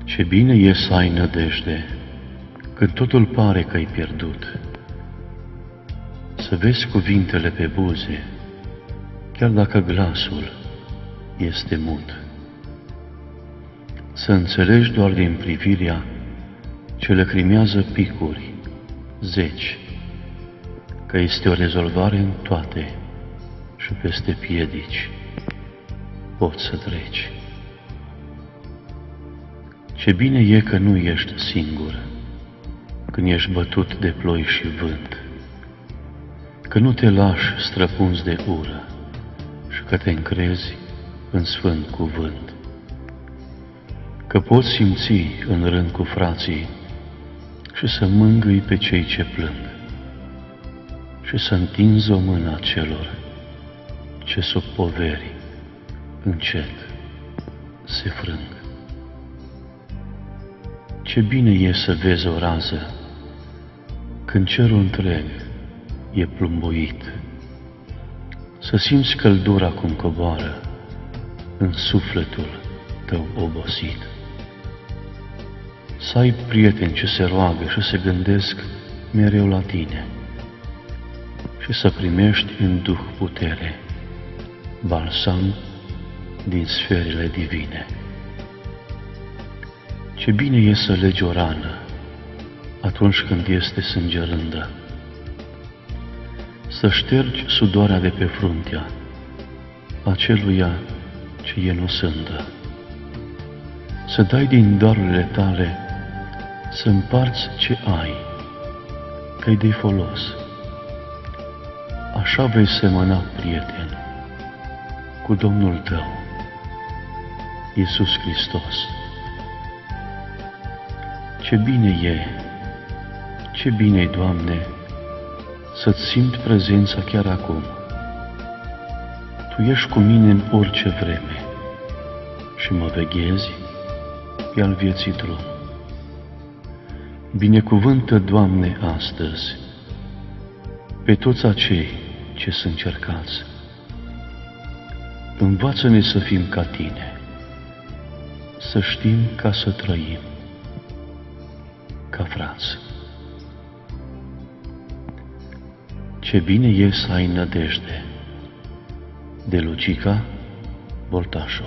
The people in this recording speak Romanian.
Ce bine e să ai nădejde când totul pare că ai pierdut. Să vezi cuvintele pe buze, chiar dacă glasul este mut. Să înțelegi doar din privirea ce lăcrimează picuri, zeci, că este o rezolvare în toate și peste piedici poți să treci. Ce bine e că nu ești singur când ești bătut de ploi și vânt, că nu te lași străpuns de ură și că te încrezi în sfânt cuvânt, că poți simți în rând cu frații și să mângâi pe cei ce plâng și să întinzi o mână a celor ce sub poveri încet se frâng. Ce bine e să vezi o rază când cerul întreg e plumbuit, să simți căldura cum coboară în sufletul tău obosit. Să ai prieteni ce se roagă și se gândesc mereu la tine și să primești în Duh putere, balsam din sferele divine. Ce bine e să legi o rană atunci când este sângerândă, să ștergi sudoarea de pe fruntea aceluia ce e nosândă, să dai din darurile tale, să împarți ce ai, că-i de folos. Așa vei semăna, prieten, cu Domnul tău, Iisus Hristos. Ce bine e, ce bine-i, Doamne, să-ți simt prezența chiar acum. Tu ești cu mine în orice vreme și mă veghezi pe al vieții drum. Binecuvântă, Doamne, astăzi pe toți acei ce sunt cercați. Învață-ne să fim ca Tine, să știm ca să trăim ca frați. Ce bine e să ai nădejde, de Lucica Boltașu.